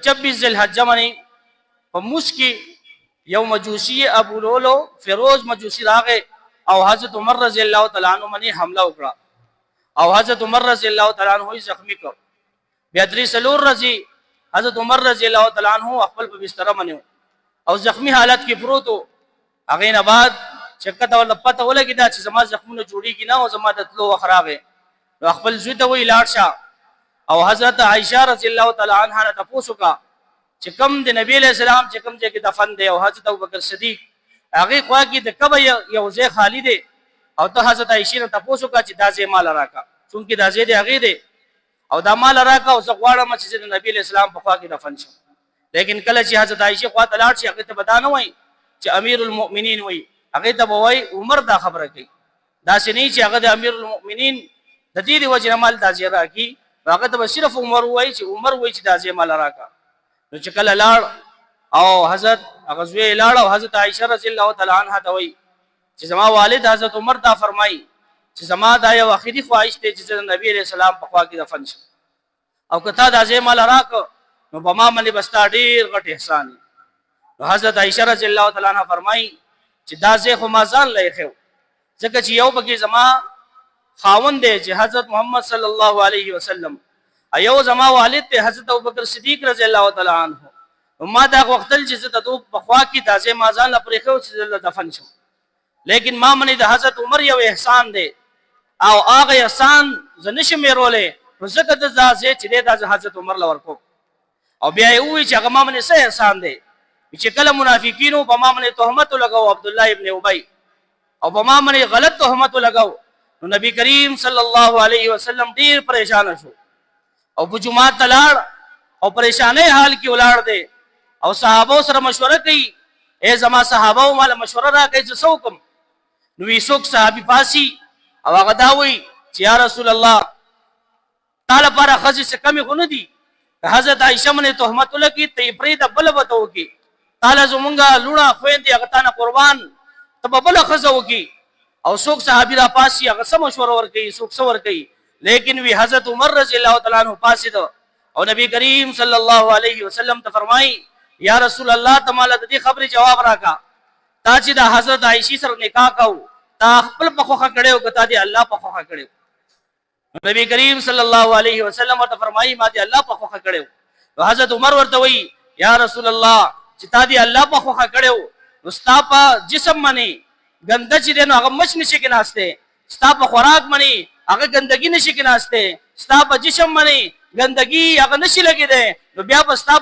26 ذی الحجه باندې په موس کې یو مجوسی ابو لولو فیروز مجوسی راغه او حضرت عمر رضی الله تعالی عنہ باندې حمله وکړه او حضرت عمر رضی الله تعالی عنہ زخمی کړ. بیا درې سلور رضی حضرت عمر رضی الله تعالی عنہ خپل په بستر باندې او زخمی حالت کې پروت وو. هغه نه بعد چکته ول پته ولګی دا چې زما زخمونه جوړیږي نه او زما د تلو وخراغه خپل زوی ته وی لاړ شه او حضرت عائشہ رضی الله تعالی عنها نه تاسو کا چې کوم د نبی علیہ السلام چې کوم ځای کې دفن دی او حضرت ابوبکر صدیق هغه خوا کې د کبه یو ځای خالی دی او ته حضرت عائشہ نه تاسو کا چې دا ځای مال راکا چونکی دا ځای دی هغه دی او دا مال راکا او زغواړه چې د نبی علیہ السلام په خوا کې دفن شو. لیکن کله چې حضرت عائشہ خوا ته لاړ شي هغه ته بدانه وای چې امیر المؤمنین وای هغه ته وای عمر دا خبره کوي دا سني چې هغه د امیر المؤمنین د دې وجه مال دا ځای راکی هغه ته صرف عمر وای چې عمر وای چې دا ځای مال راکا. نو چې کله لاړ او حضرت هغه زوی لاړ او حضرت عائشہ رضی الله تعالی عنها ته وای چې زما والد حضرت عمر دا فرمای چې زما دا یو اخیری خواهش ته چې نبی علیہ السلام په خوا کې دفن شي او کته دا ځای مال راک نو په ما باندې بستا ډیر غټ احسان. نو حضرت عائشہ رضی الله تعالی عنها فرمای چې دا ځای خو ما ځان لای خو ځکه چې یو بګي زما خاوند دی چې حضرت محمد صلی الله علیه وسلم ایو زما والد ته حضرت ابوبکر صدیق رضی الله تعالی عنہ ما دا وختل چې ته تو په خوا کې دازه مازان لپاره خو چې دفن شو. لیکن ما منی د حضرت عمر یو احسان دی او هغه احسان زنش میرولې زکه د ځای چې د حضرت عمر لور کو او بیا یې وی چې هغه ما منی څه احسان دی چې کله منافقینو په ما منی تهمت لګاو عبد الله ابن ابی او په ما منی غلط تهمت لګاو نو نبی کریم صلی الله علیه وسلم ډیر پریشان شو او په جمعه تلاړ او پریشانې حال کې ولاړ دی او صحابه سره مشوره کوي اے زما صحابه مال مشوره را کوي چې څوکم نو وی څوک صحابي پاسي او هغه دا وی چې یا رسول الله تعالی پر خزي څخه کمی خو نه دي حضرت عائشہ باندې تهمت لګي ته پرې د بل وته وکي تعالی زمونږه لوڼه خويندې هغه تانه قربان ته بل خزو وکي او څوک صحابي را پاسي هغه سم مشوره ور کوي څوک څور کوي. لیکن وی حضرت عمر رضی الله تعالی عنہ پاسید او نبی کریم صلی الله علیه وسلم ته فرمای یا رسول الله تعالی د دې خبرې جواب راکا تا چې د حضرت عائشہ سره نکاح کو تا خپل په خوخه کړو کته دی الله په خوخه کړو. نبی کریم صلی الله علیه وسلم ته فرمای ما دی الله په خوخه کړو. حضرت عمر ورته وی یا رسول الله چې تا دی الله په خوخه کړو مستا په جسم باندې ګنده چې دنو هغه مش نشي کې ناشته ستا په خوراک باندې هغه ګندګي نشي کې ناشته ستا په جسم باندې ګندګي هغه نشي لګیدې نو بیا په ستا